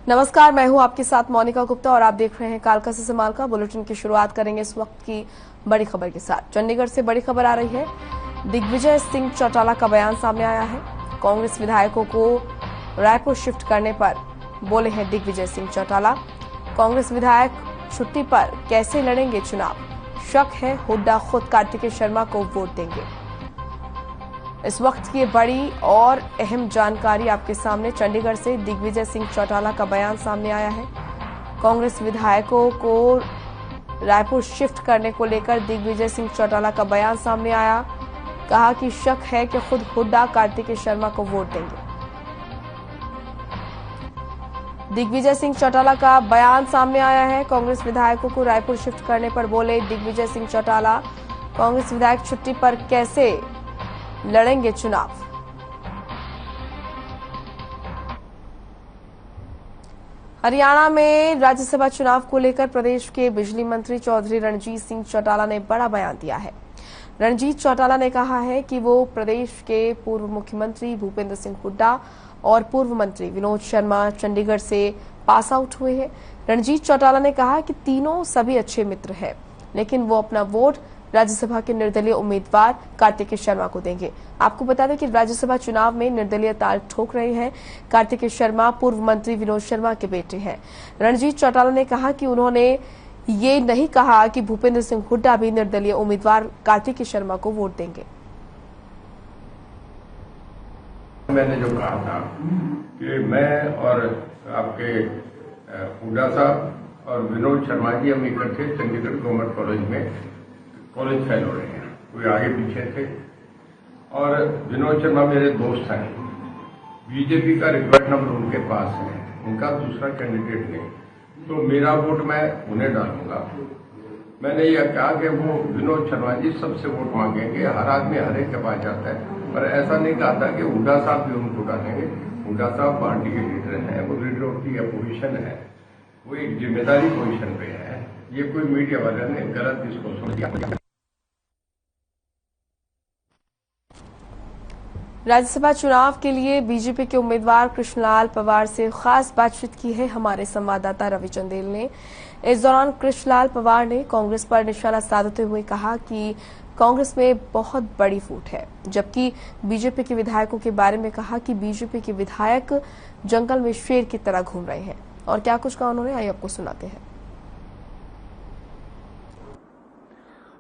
नमस्कार, मैं हूं आपके साथ मोनिका गुप्ता और आप देख रहे हैं कालका से समालका बुलेटिन की शुरुआत करेंगे इस वक्त की बड़ी खबर के साथ। चंडीगढ़ से बड़ी खबर आ रही है। दिग्विजय सिंह चौटाला का बयान सामने आया है। कांग्रेस विधायकों को रायपुर शिफ्ट करने पर बोले हैं दिग्विजय सिंह चौटाला। कांग्रेस विधायक छुट्टी पर कैसे लड़ेंगे चुनाव, शक है हुड्डा खुद कार्तिकेय शर्मा को वोट देंगे। इस वक्त की बड़ी और अहम जानकारी आपके सामने। चंडीगढ़ से दिग्विजय सिंह चौटाला का बयान सामने आया है। कांग्रेस विधायकों को रायपुर शिफ्ट करने को लेकर दिग्विजय सिंह चौटाला का बयान सामने आया। कहा कि शक है कि खुद हुड्डा कार्तिकेय शर्मा को वोट देंगे। दिग्विजय सिंह चौटाला का बयान सामने आया है। कांग्रेस विधायकों को रायपुर शिफ्ट करने पर बोले दिग्विजय सिंह चौटाला, कांग्रेस विधायक छुट्टी पर कैसे लड़ेंगे चुनाव। हरियाणा में राज्यसभा चुनाव को लेकर प्रदेश के बिजली मंत्री चौधरी रणजीत सिंह चौटाला ने बड़ा बयान दिया है। रणजीत चौटाला ने कहा है कि वो प्रदेश के पूर्व मुख्यमंत्री भूपेंद्र सिंह हुड्डा और पूर्व मंत्री विनोद शर्मा चंडीगढ़ से पास आउट हुए हैं। रणजीत चौटाला ने कहा कि तीनों सभी अच्छे मित्र हैं, लेकिन वो अपना वोट राज्यसभा के निर्दलीय उम्मीदवार कार्तिकेय शर्मा को देंगे। आपको बता दें कि राज्यसभा चुनाव में निर्दलीय ताल ठोक रहे हैं कार्तिकेय शर्मा पूर्व मंत्री विनोद शर्मा के बेटे हैं। रणजीत चौटाला ने कहा कि उन्होंने ये नहीं कहा कि भूपेंद्र सिंह हुड्डा भी निर्दलीय उम्मीदवार कार्तिकेय शर्मा को वोट देंगे। मैंने जो कहा था कि मैं और आपके हुड्डा साहब और विनोद शर्मा जी हम इकट्ठे चंडीगढ़ गवर्नमेंट कॉलेज में कॉलेज फेलो रहे हैं, कोई आगे पीछे थे। और विनोद शर्मा मेरे दोस्त हैं। बीजेपी का रिक्वायर्ड नंबर उनके पास है, उनका दूसरा कैंडिडेट नहीं, तो मेरा वोट मैं उन्हें डालूंगा। मैंने यह कहा कि वो विनोद शर्मा जी सबसे वोट मांगेंगे, हर आदमी हर एक के पास जाता है, पर ऐसा नहीं कहा था कि हुड्डा साहब भी उनको डालेंगे। हुड्डा साहब पार्टी के लीडर हैं, वो लीडर ऑफ दी अपोजिशन है, वो एक जिम्मेदारी पोजीशन पे है। ये कोई मीडिया वाले ने गलत इसको समझ दिया। राज्यसभा चुनाव के लिए बीजेपी के उम्मीदवार कृष्णलाल पवार से खास बातचीत की है हमारे संवाददाता रवि चंदेल ने। इस दौरान कृष्णलाल पवार ने कांग्रेस पर निशाना साधते हुए कहा कि कांग्रेस में बहुत बड़ी फूट है, जबकि बीजेपी के विधायकों के बारे में कहा कि बीजेपी के विधायक जंगल में शेर की तरह घूम रहे हैं। और क्या कुछ कहा उन्होंने, आइए आपको सुनाते हैं।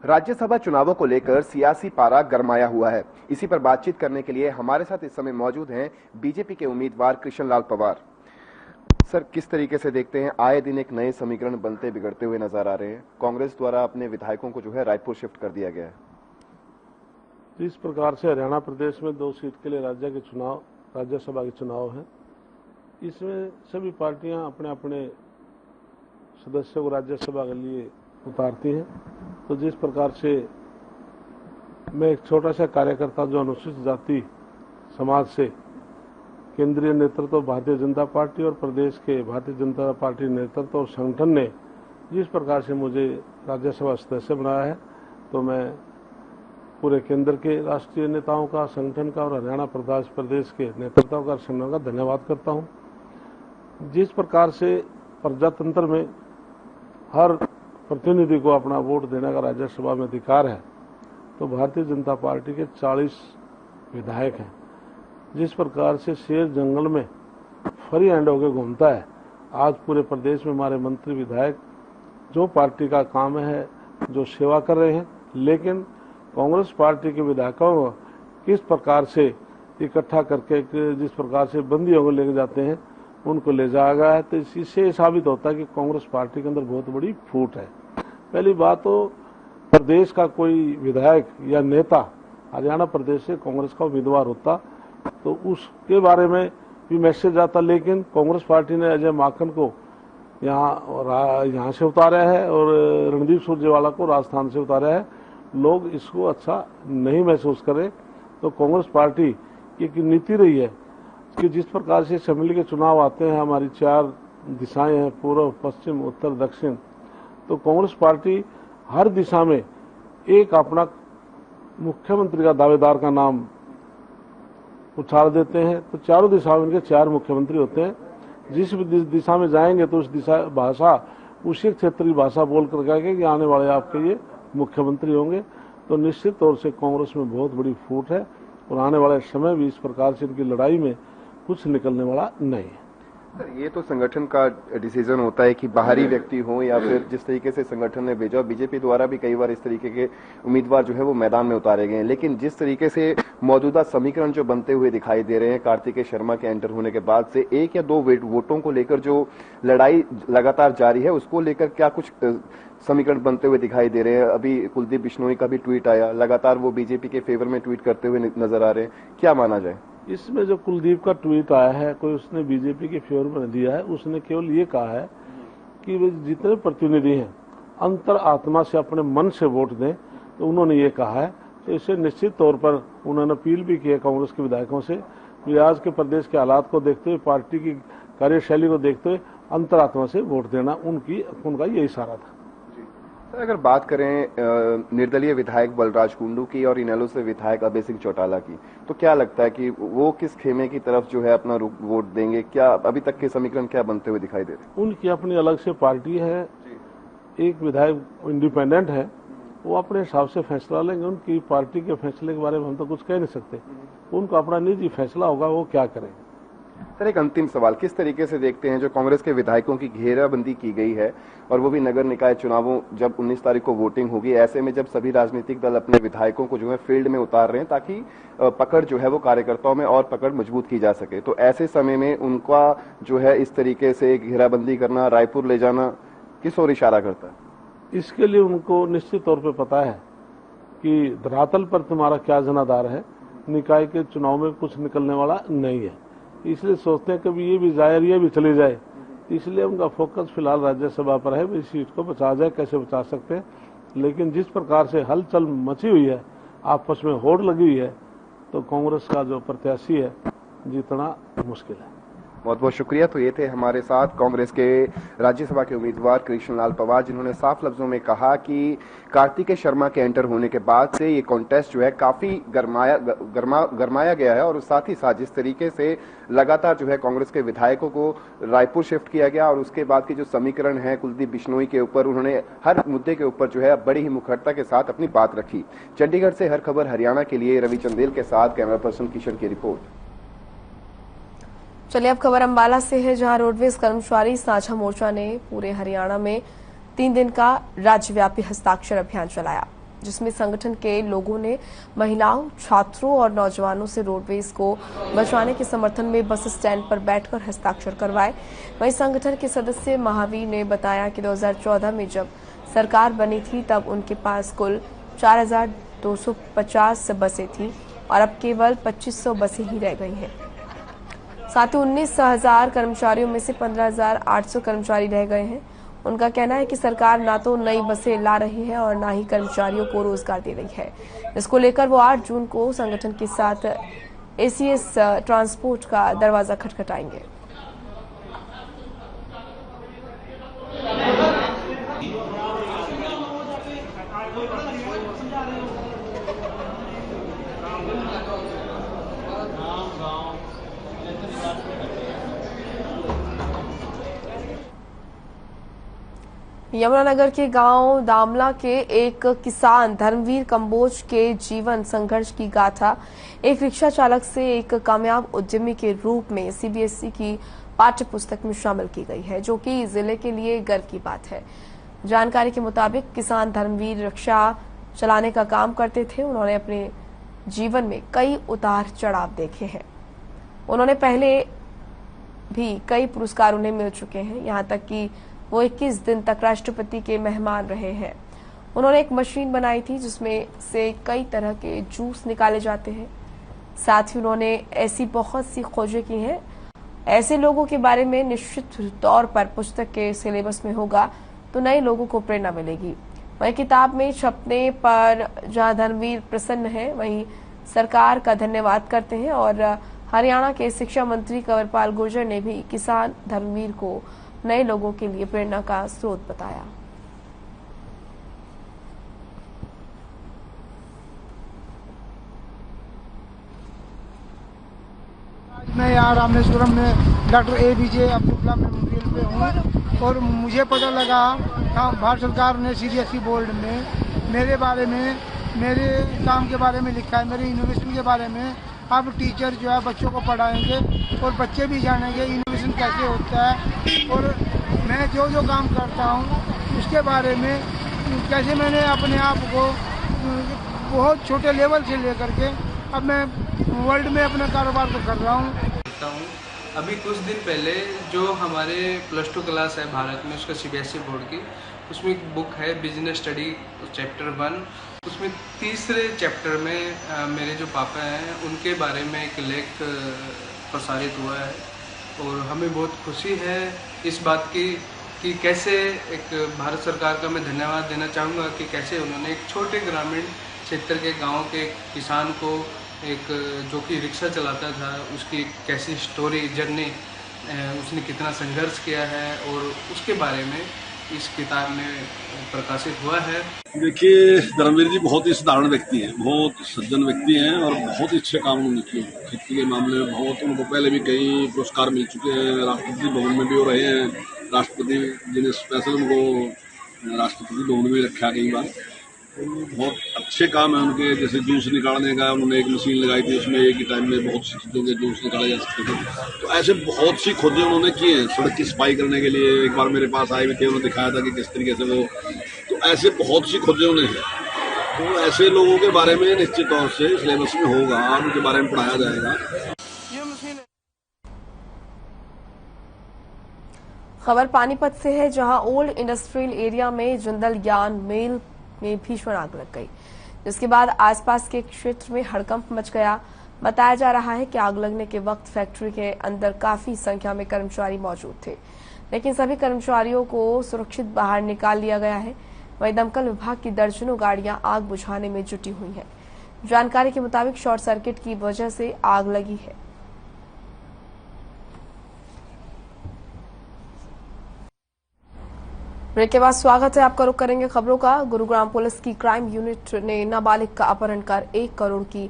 राज्यसभा चुनावों को लेकर सियासी पारा गरमाया हुआ है। इसी पर बातचीत करने के लिए हमारे साथ इस समय मौजूद हैं बीजेपी के उम्मीदवार कृष्णलाल पवार। सर, किस तरीके से देखते हैं, आए दिन एक नए समीकरण बनते बिगड़ते हुए नजर आ रहे हैं। कांग्रेस द्वारा अपने विधायकों को जो है रायपुर शिफ्ट कर दिया गया है। इस प्रकार से हरियाणा प्रदेश में 2 सीट के लिए राज्यसभा के चुनाव है। इसमें सभी पार्टियां अपने अपने सदस्यों को राज्यसभा के लिए उतारती हैं। तो जिस प्रकार से मैं एक छोटा सा कार्यकर्ता जो अनुसूचित जाति समाज से केंद्रीय नेतृत्व भारतीय जनता पार्टी और प्रदेश के भारतीय जनता पार्टी नेतृत्व और संगठन ने जिस प्रकार से मुझे राज्यसभा सदस्य बनाया है, तो मैं पूरे केंद्र के राष्ट्रीय नेताओं का, संगठन का और हरियाणा प्रदेश के नेतृत्व का, संगठन का धन्यवाद करता हूं। जिस प्रकार से प्रजातंत्र में हर प्रतिनिधि को अपना वोट देने का राज्यसभा में अधिकार है, तो भारतीय जनता पार्टी के 40 विधायक हैं। जिस प्रकार से शेर जंगल में फ्री हैंड होकर घूमता है, आज पूरे प्रदेश में हमारे मंत्री विधायक जो पार्टी का काम है, जो सेवा कर रहे हैं, लेकिन कांग्रेस पार्टी के विधायकों को किस प्रकार से इकट्ठा करके जिस प्रकार से बंदियों को लेके जाते हैं, उनको ले जाया गया है। तो इससे साबित होता है कि कांग्रेस पार्टी के अंदर बहुत बड़ी फूट है। पहली बात तो प्रदेश का कोई विधायक या नेता हरियाणा प्रदेश से कांग्रेस का उम्मीदवार होता तो उसके बारे में भी मैसेज आता, लेकिन कांग्रेस पार्टी ने अजय माकन को यहाँ से उतारा है और रणदीप सुरजेवाला को राजस्थान से उतारा है। लोग इसको अच्छा नहीं महसूस करें, तो कांग्रेस पार्टी की एक नीति रही है कि जिस प्रकार से असेंबली के चुनाव आते हैं, हमारी 4 दिशाएं हैं, पूर्व, पश्चिम, उत्तर, दक्षिण, तो कांग्रेस पार्टी हर दिशा में एक अपना मुख्यमंत्री का दावेदार का नाम उछाल देते हैं। तो चारों दिशाओं में इनके 4 मुख्यमंत्री होते हैं। जिस भी दिशा में जाएंगे तो उस दिशा भाषा उसी क्षेत्रीय भाषा बोल कर कहेंगे कि आने वाले आपके ये मुख्यमंत्री होंगे। तो निश्चित तौर से कांग्रेस में बहुत बड़ी फूट है और आने वाले समय भी इस प्रकार से इनकी लड़ाई में कुछ निकलने वाला नहीं है। सर, ये तो संगठन का डिसीजन होता है कि बाहरी व्यक्ति हो या फिर जिस तरीके से संगठन ने भेजा। बीजेपी द्वारा भी कई बार इस तरीके के उम्मीदवार जो है वो मैदान में उतारे गए हैं, लेकिन जिस तरीके से मौजूदा समीकरण जो बनते हुए दिखाई दे रहे हैं कार्तिकेय शर्मा के एंटर होने के बाद से, 1 या 2 वोटों को लेकर जो लड़ाई लगातार जारी है उसको लेकर क्या कुछ समीकरण बनते हुए दिखाई दे रहे हैं? अभी कुलदीप बिश्नोई का भी ट्वीट आया, लगातार वो बीजेपी के फेवर में ट्वीट करते हुए नजर आ रहे हैं, क्या माना जाए? इसमें जो कुलदीप का ट्वीट आया है कोई उसने बीजेपी के फेवर में दिया है, उसने केवल ये कहा है कि वे जितने प्रतिनिधि हैं अंतर आत्मा से अपने मन से वोट दें, तो उन्होंने ये कहा है। तो इससे निश्चित तौर पर उन्होंने अपील भी की है कांग्रेस के विधायकों से कि आज के प्रदेश के हालात को देखते हुए, पार्टी की कार्यशैली को देखते हुए अंतरात्मा से वोट देना उनका ये इशारा था। सर, अगर बात करें निर्दलीय विधायक बलराज कुंडू की और इनेलो से विधायक अभय सिंह चौटाला की, तो क्या लगता है कि वो किस खेमे की तरफ जो है अपना वोट देंगे? क्या अभी तक के समीकरण क्या बनते हुए दिखाई दे रहे हैं? उनकी अपनी अलग से पार्टी है, एक विधायक इंडिपेंडेंट है, वो अपने हिसाब से फैसला लेंगे। उनकी पार्टी के फैसले के बारे में हम तो कुछ कह नहीं सकते, उनका अपना निजी फैसला होगा, वो क्या करेंगे। सर, एक अंतिम सवाल, किस तरीके से देखते हैं जो कांग्रेस के विधायकों की घेराबंदी की गई है और वो भी नगर निकाय चुनावों जब 19 तारीख को वोटिंग होगी, ऐसे में जब सभी राजनीतिक दल अपने विधायकों को जो है फील्ड में उतार रहे हैं ताकि पकड़ जो है वो कार्यकर्ताओं में और पकड़ मजबूत की जा सके, तो ऐसे समय में उनका जो है इस तरीके से घेराबंदी करना, रायपुर ले जाना किस ओर इशारा करता है? इसके लिए उनको निश्चित तौर पर पता है कि धरातल पर तुम्हारा क्या जनाधार है, निकाय के चुनाव में कुछ निकलने वाला नहीं है, इसलिए सोचते हैं कभी ये भी जाए और ये भी चले जाए। इसलिए उनका फोकस फिलहाल राज्यसभा पर है, इस सीट को बचा जाए, कैसे बचा सकते हैं। लेकिन जिस प्रकार से हलचल मची हुई है, आपस में होड़ लगी हुई है, तो कांग्रेस का जो प्रत्याशी है जीतना मुश्किल है। बहुत बहुत शुक्रिया। तो ये थे हमारे साथ कांग्रेस के राज्यसभा के उम्मीदवार कृष्णलाल पवार, जिन्होंने साफ लफ्जों में कहा कि कार्तिकेय शर्मा के एंटर होने के बाद से ये कॉन्टेस्ट जो है काफी गरमाया गया है और साथ ही साथ जिस तरीके से लगातार जो है कांग्रेस के विधायकों को रायपुर शिफ्ट किया गया और उसके बाद की जो समीकरण है कुलदीप बिश्नोई के ऊपर, उन्होंने हर मुद्दे के ऊपर जो है बड़ी ही मुखरता के साथ अपनी बात रखी। चंडीगढ़ से हर खबर हरियाणा के लिए रवि चंदेल के साथ कैमरा पर्सन किशन की रिपोर्ट। चलिए अब खबर अंबाला से है, जहां रोडवेज कर्मचारी साझा मोर्चा ने पूरे हरियाणा में 3 दिन का राज्यव्यापी हस्ताक्षर अभियान चलाया, जिसमें संगठन के लोगों ने महिलाओं, छात्रों और नौजवानों से रोडवेज को बचाने के समर्थन में बस स्टैंड पर बैठकर हस्ताक्षर करवाए। वहीं संगठन के सदस्य महावीर ने बताया कि 2014 में जब सरकार बनी थी तब उनके पास कुल 4,250 बसें थी और अब केवल 2,500 बसें ही रह गई हैं। साथ ही 19,000 कर्मचारियों में से 15,800 कर्मचारी रह गए हैं। उनका कहना है कि सरकार ना तो नई बसें ला रही है और ना ही कर्मचारियों को रोजगार दे रही है। इसको लेकर वो 8 जून को संगठन के साथ एसीएस ट्रांसपोर्ट का दरवाजा खटखटाएंगे। यमुनानगर के गांव दामला के एक किसान धर्मवीर कंबोज के जीवन संघर्ष की गाथा एक रिक्शा चालक से एक कामयाब उद्यमी के रूप में सीबीएसई की पाठ्य पुस्तक में शामिल की गई है, जो कि जिले के लिए गर्व की बात है। जानकारी के मुताबिक किसान धर्मवीर रिक्शा चलाने का काम करते थे। उन्होंने अपने जीवन में कई उतार चढ़ाव देखे हैं। उन्होंने पहले भी कई पुरस्कार उन्हें मिल चुके हैं, यहाँ तक कि वो 21 दिन तक राष्ट्रपति के मेहमान रहे हैं। उन्होंने एक मशीन बनाई थी जिसमें से कई तरह के जूस निकाले जाते हैं। साथ ही उन्होंने ऐसी बहुत सी खोजें की हैं। ऐसे लोगों के बारे में निश्चित तौर पर पुस्तक के सिलेबस में होगा तो नए लोगों को प्रेरणा मिलेगी। वहीं किताब में छपने पर जहां धर्मवीर प्रसन्न है, वहीं सरकार का धन्यवाद करते हैं और हरियाणा के शिक्षा मंत्री कंवरपाल गुर्जर ने भी किसान धर्मवीर को नए लोगों के लिए प्रेरणा का स्रोत बताया। मैं यहाँ रामेश्वरम में doctor APJ Abdul Kalam memorial पे हूँ और मुझे पता लगा भारत सरकार ने CBSE बोर्ड में मेरे बारे में, मेरे काम के बारे में लिखा है, मेरे इनोवेशन के बारे में। अब टीचर जो है बच्चों को पढ़ाएंगे और बच्चे भी जानेंगे इनोवेशन कैसे होता है और मैं जो जो काम करता हूँ उसके बारे में, कैसे मैंने अपने आप को बहुत छोटे लेवल से लेकर के अब मैं वर्ल्ड में अपने कारोबार को कर रहा हूँ। अभी कुछ दिन पहले जो हमारे +2 क्लास है भारत में, उसका CBSE बोर्ड की, उसमें एक बुक है बिजनेस स्टडी चैप्टर 1। उसमें तीसरे चैप्टर में मेरे जो पापा हैं उनके बारे में एक लेख प्रसारित हुआ है और हमें बहुत खुशी है इस बात की कि कैसे एक भारत सरकार का मैं धन्यवाद देना चाहूँगा कि कैसे उन्होंने एक छोटे ग्रामीण क्षेत्र के गांव के किसान को, एक जो कि रिक्शा चलाता था, उसकी कैसी स्टोरी जर्नी, उसने कितना संघर्ष किया है और उसके बारे में इस किताब में प्रकाशित हुआ है। देखिए, धर्मवीर जी बहुत ही साधारण व्यक्ति हैं, बहुत सज्जन व्यक्ति हैं और बहुत ही अच्छे काम उन्होंने किए। खेती के मामले में बहुत, उनको पहले भी कई पुरस्कार मिल चुके हैं, राष्ट्रपति भवन में भी वो रहे हैं, राष्ट्रपति जी ने स्पेशल उनको राष्ट्रपति भवन में रखा कई बार। तो बहुत अच्छे काम है उनके, जैसे जूस निकालने का उन्होंने एक मशीन लगाई थी, उसमें एक ही टाइम में बहुत सी चीज़ों के जूस निकाले जा सकते थे। तो ऐसे बहुत सी खोजें उन्होंने की हैं। सड़क की सफाई करने के लिए एक बार मेरे पास आए भी थे, उन्होंने दिखाया था कि किस तरीके से वो, तो ऐसे बहुत सी खोजें उन्हें हैं। तो ऐसे लोगों के बारे में निश्चित तौर से सिलेबस में होगा, उनके बारे में पढ़ाया जाएगा। खबर पानीपत से है, जहां ओल्ड इंडस्ट्रियल एरिया में जिंदल यार्न मिल में भीषण आग लग गई, जिसके बाद आसपास के क्षेत्र में हड़कंप मच गया। बताया जा रहा है कि आग लगने के वक्त फैक्ट्री के अंदर काफी संख्या में कर्मचारी मौजूद थे, लेकिन सभी कर्मचारियों को सुरक्षित बाहर निकाल लिया गया है। वहीं दमकल विभाग की दर्जनों गाड़ियां आग बुझाने में जुटी हुई हैं। जानकारी के मुताबिक शॉर्ट सर्किट की वजह से आग लगी है। ब्रेक के बाद स्वागत है, आपका रुख करेंगे खबरों का। गुरुग्राम पुलिस की क्राइम यूनिट ने नाबालिग का अपहरण कर 1 करोड़ की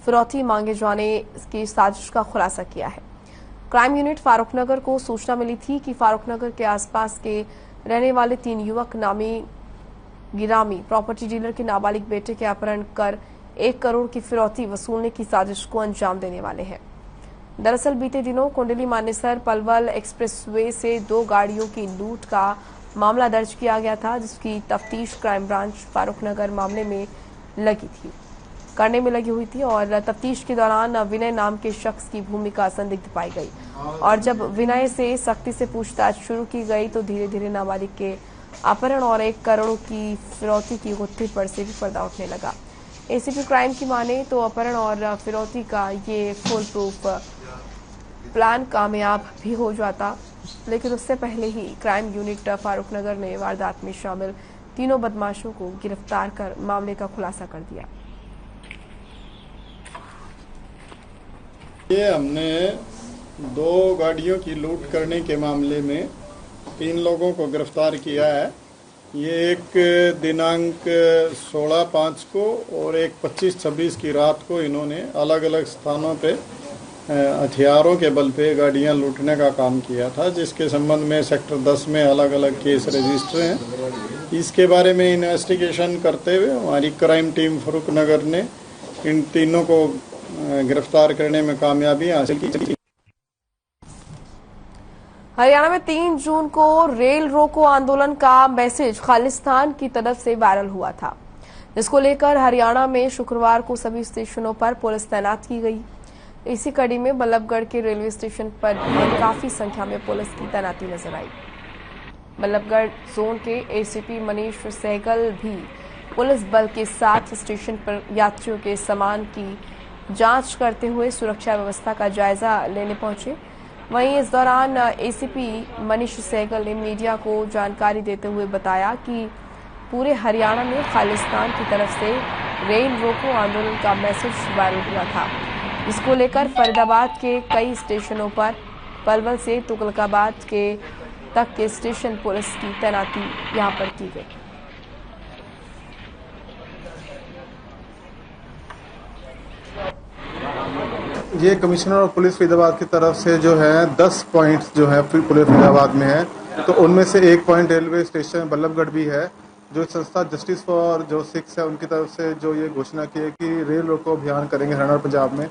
फिरौती मांगे जाने की साजिश का खुलासा किया है। क्राइम यूनिट फारूकनगर को सूचना मिली थी कि फारूकनगर के आसपास के रहने वाले 3 युवक नामी गिरामी प्रॉपर्टी डीलर के नाबालिग बेटे के अपहरण कर 1 करोड़ की फिरौती वसूलने की साजिश को अंजाम देने वाले हैं। दरअसल बीते दिनों कुंडली मानेसर पलवल एक्सप्रेसवे से 2 गाड़ियों की लूट का मामला दर्ज किया गया था, जिसकी तफ्तीश क्राइम ब्रांच फारूकनगर मामले में करने में लगी हुई थी और तफ्तीश के दौरान विनय नाम के शख्स की भूमिका संदिग्ध पाई गई और जब विनय से सख्ती से पूछताछ शुरू की गई तो धीरे धीरे नाबालिग के अपहरण और 1 करोड़ की फिरौती की गुत्थी पर से भी पर्दा उठने लगा। एसीपी क्राइम की माने तो अपहरण और फिरौती का ये फुल प्रूफ प्लान कामयाब भी हो जाता, लेकिन उससे पहले ही क्राइम यूनिट फारूकनगर ने वारदात में शामिल 3 बदमाशों को गिरफ्तार कर मामले का खुलासा कर दिया। ये हमने 2 गाड़ियों की लूट करने के मामले में 3 लोगों को गिरफ्तार किया है। ये एक दिनांक 16/5 को और एक 25-26 की रात को इन्होंने अलग अलग स्थानों पे हथियारों के बल पे गाड़ियां लूटने का काम किया था, जिसके संबंध में सेक्टर 10 में अलग अलग केस रजिस्टर हैं। इसके बारे में इन्वेस्टिगेशन करते हुए हमारी क्राइम टीम फारूकनगर ने इन तीनों को गिरफ्तार करने में कामयाबी हासिल की। हरियाणा में 3 जून को रेल रोको आंदोलन का मैसेज खालिस्तान की तरफ से वायरल हुआ था, जिसको लेकर हरियाणा में शुक्रवार को सभी स्टेशनों पर पुलिस तैनात की गई। इसी कड़ी में बल्लभगढ़ के रेलवे स्टेशन पर काफी संख्या में पुलिस की तैनाती नजर आई। बल्लभगढ़ जोन के एसीपी मनीष सहगल भी पुलिस बल के साथ स्टेशन पर यात्रियों के सामान की जांच करते हुए सुरक्षा व्यवस्था का जायजा लेने पहुंचे। वहीं इस दौरान एसीपी मनीष सहगल ने मीडिया को जानकारी देते हुए बताया कि पूरे हरियाणा में खालिस्तान की तरफ से रेल रोको आंदोलन का मैसेज वायरल हुआ था। इसको लेकर फरीदाबाद के कई स्टेशनों पर पलवल से तुगलकाबाद के तक के स्टेशन पुलिस की तैनाती यहां पर की गई। ये कमिश्नर और पुलिस फरीदाबाद की तरफ से जो है 10 पॉइंट्स जो है पुलिस फरीदाबाद में है, तो उनमें से एक पॉइंट रेलवे स्टेशन बल्लभगढ़ भी है। जो संस्था जस्टिस फॉर जो सिक्स है उनकी तरफ से जो ये घोषणा की है कि रेल रोको अभियान करेंगे हरियाणा और पंजाब में,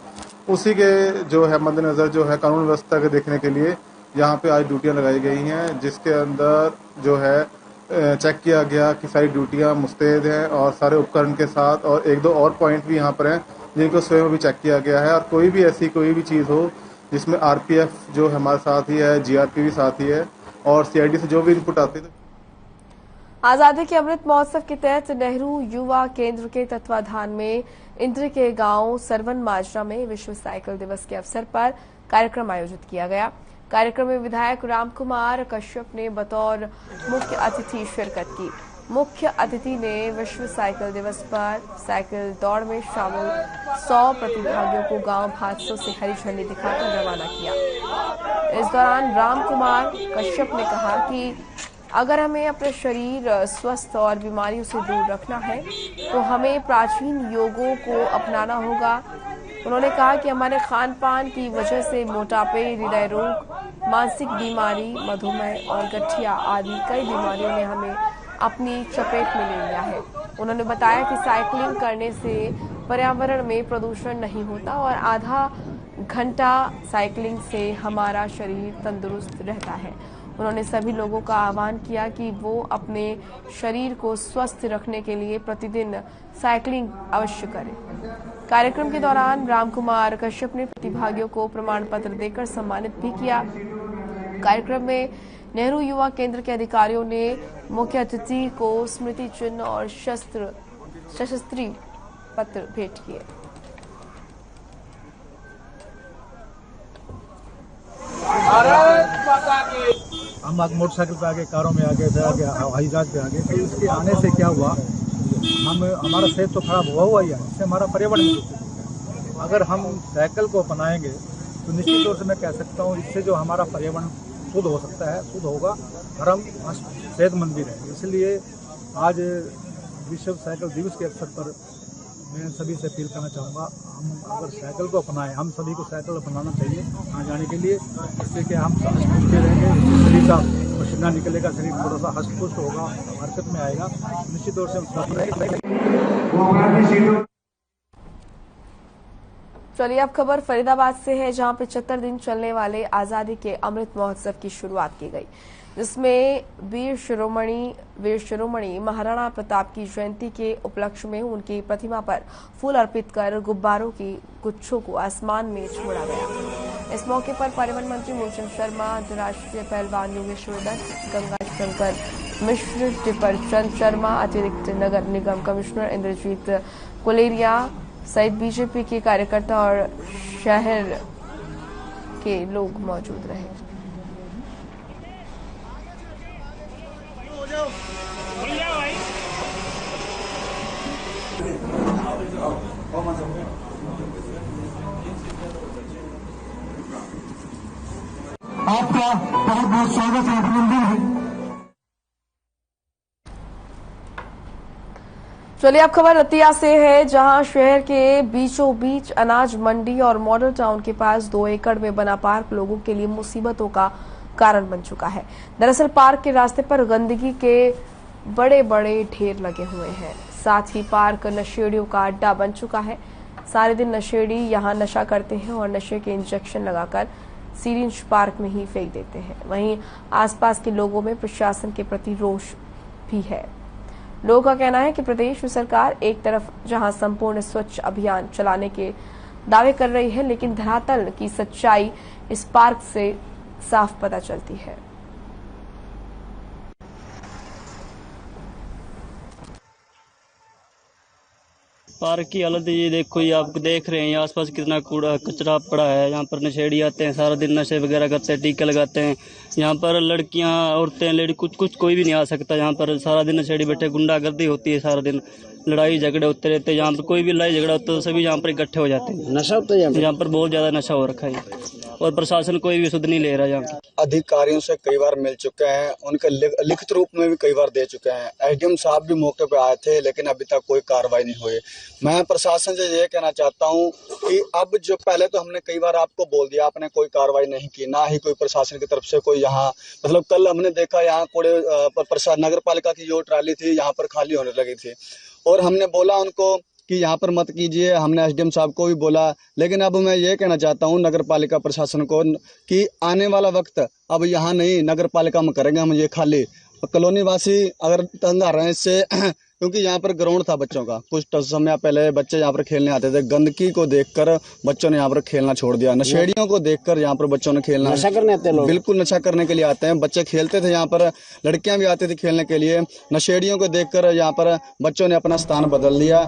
उसी के जो है मद्देनजर जो है कानून व्यवस्था के देखने के लिए यहाँ पे आज ड्यूटियाँ लगाई गई हैं, जिसके अंदर जो है चेक किया गया कि सारी ड्यूटियाँ मुस्तैद हैं और सारे उपकरण के साथ, और एक दो और पॉइंट भी यहाँ पर हैं जिनको स्वयं भी चेक किया गया है। और कोई भी ऐसी कोई भी चीज़ हो जिसमें आरपीएफ जो हमारे साथ ही है, जीआरपी भी साथ ही है, और सीआईडी से जो भी इनपुट आते हैं। आजादी के अमृत महोत्सव के तहत नेहरू युवा केंद्र के तत्वाधान में इंद्र के गांव सरवन माजरा में विश्व साइकिल दिवस के अवसर पर कार्यक्रम आयोजित किया गया। कार्यक्रम में विधायक रामकुमार कश्यप ने बतौर मुख्य अतिथि शिरकत की। मुख्य अतिथि ने विश्व साइकिल दिवस पर साइकिल दौड़ में शामिल 100 प्रतिभागियों को गांव भादसों से हरी झंडी दिखाकर रवाना किया। इस दौरान रामकुमार कश्यप ने कहा कि अगर हमें अपने शरीर स्वस्थ और बीमारियों से दूर रखना है तो हमें प्राचीन योगों को अपनाना होगा। उन्होंने कहा कि हमारे खान पान की वजह से मोटापे, हृदय रोग, मानसिक बीमारी, मधुमेह और गठिया आदि कई बीमारियों ने हमें अपनी चपेट में ले लिया है। उन्होंने बताया कि साइकिलिंग करने से पर्यावरण में प्रदूषण नहीं होता और आधा घंटा साइकिलिंग से हमारा शरीर तंदुरुस्त रहता है। उन्होंने सभी लोगों का आह्वान किया कि वो अपने शरीर को स्वस्थ रखने के लिए प्रतिदिन साइकिलिंग अवश्य करें। कार्यक्रम के दौरान रामकुमार कश्यप ने प्रतिभागियों को प्रमाण पत्र देकर सम्मानित भी किया। कार्यक्रम में नेहरू युवा केंद्र के अधिकारियों ने मुख्य अतिथि को स्मृति चिन्ह और सशस्त्री पत्र भेंट किए। हम आगे मोटरसाइकिल पे आगे, कारों में आगे, हवाई जहाज पे आगे, तो इसके आने से क्या हुआ, हमारा सेहत तो खराब हुआ ही है, इससे हमारा पर्यावरण में अगर हम साइकिल को अपनाएंगे तो निश्चित तौर से मैं कह सकता हूँ इससे जो हमारा पर्यावरण शुद्ध हो सकता है, शुद्ध होगा और हम सेहतमंद भी रहेंगे। इसलिए आज विश्व साइकिल दिवस के अवसर पर मैं सभी से अपील करना चाहूँगा, हम अगर साइकिल को अपनाएं, हम सभी को साइकिल अपनाना चाहिए आने जाने के लिए, इससे कि हम हष्ट-पुष्ट रहेंगे, शरीर का पसीना निकलेगा, शरीर थोड़ा सा हष्ट-पुष्ट होगा, हरकत में आएगा, निश्चित तौर से हम स्वस्थ रहेंगे। चलिए अब खबर फरीदाबाद से है, जहां 75 दिन चलने वाले आजादी के अमृत महोत्सव की शुरुआत की गई, जिसमें वीर शिरोमणि महाराणा प्रताप की जयंती के उपलक्ष्य में उनकी प्रतिमा पर फूल अर्पित कर गुब्बारों की गुच्छों को आसमान में छोड़ा गया। इस मौके पर परिवहन मंत्री मूलचंद शर्मा, अंतर्राष्ट्रीय पहलवान योगेश्वर दत्त, गंगा शंकर मिश्र, टिपरचंद शर्मा, अतिरिक्त नगर निगम कमिश्नर इंद्रजीत कुलेरिया सहित बीजेपी के कार्यकर्ता और शहर के लोग मौजूद रहे। आपका बहुत बहुत स्वागत है, अभिनंदन है। चलिए अब खबर रतिया से है, जहां शहर के बीचों बीच अनाज मंडी और मॉडल टाउन के पास 2 एकड़ में बना पार्क लोगों के लिए मुसीबतों का कारण बन चुका है। दरअसल पार्क के रास्ते पर गंदगी के बड़े बड़े ढेर लगे हुए हैं, साथ ही पार्क नशेड़ियों का अड्डा बन चुका है। सारे दिन नशेड़ी यहां नशा करते हैं और नशे के इंजेक्शन लगाकर सीरिंज पार्क में ही फेंक देते हैं। वहीं आसपास के लोगों में प्रशासन के प्रति रोष भी है। लोगों का कहना है कि प्रदेश सरकार एक तरफ जहां संपूर्ण स्वच्छ अभियान चलाने के दावे कर रही है, लेकिन धरातल की सच्चाई इस पार्क से साफ पता चलती है। पार्क की हालत ये देखो, ये आप देख रहे हैं, यहाँ आसपास कितना कूड़ा कचरा पड़ा है। यहाँ पर नशेड़ी आते हैं, सारा दिन नशे वगैरह करते हैं, टीके लगाते हैं। यहाँ पर लड़कियाँ, औरतें, लेडी कुछ कोई भी नहीं आ सकता। यहाँ पर सारा दिन नशेड़ी बैठे, गुंडागर्दी होती है, सारा दिन लड़ाई झगड़े होते रहते हैं। यहाँ पर कोई भी लड़ाई झगड़ा होता है तो सभी यहाँ पर इकट्ठे हो जाते हैं। नशा होता है यहाँ पर बहुत ज्यादा नशा हो रखा है। और प्रशासन कोई भी सुध नहीं ले रहा यहाँ की। अधिकारियों से कई बार मिल चुके हैं, उनके लिखित रूप में भी कई बार दे चुके हैं। एसडीएम साहब भी मौके पे आए थे, लेकिन अभी तक कोई कार्रवाई नहीं हुई। मैं प्रशासन से ये कहना चाहता हूँ कि अब जो पहले तो हमने कई बार आपको बोल दिया, आपने कोई कार्रवाई नहीं की, ना ही कोई प्रशासन की तरफ से कोई यहाँ, मतलब कल हमने देखा यहाँ कूड़े नगर पालिका की जो ट्राली थी यहाँ पर खाली होने लगी थी और हमने बोला उनको कि यहाँ पर मत कीजिए, हमने एसडीएम साहब को भी बोला। लेकिन अब मैं ये कहना चाहता हूँ नगर पालिका प्रशासन को कि आने वाला वक्त अब यहाँ नहीं, नगर पालिका में करेंगे हम ये खाली। कॉलोनी वासी अगर तंग आ रहे हैं इससे, क्योंकि यहाँ पर ग्राउंड था बच्चों का, कुछ समय पहले बच्चे यहाँ पर खेलने आते थे, गंदगी को देखकर बच्चों ने यहाँ पर खेलना छोड़ दिया। नशेड़ियों को देखकर यहाँ पर बच्चों ने खेलना, नशा करने आते हैं लोग, बिल्कुल नशा करने के लिए आते हैं। बच्चे खेलते थे यहाँ पर, लड़कियां भी आती थी खेलने के लिए। नशेड़ियों को देखकर यहाँ पर बच्चों ने अपना स्थान बदल लिया।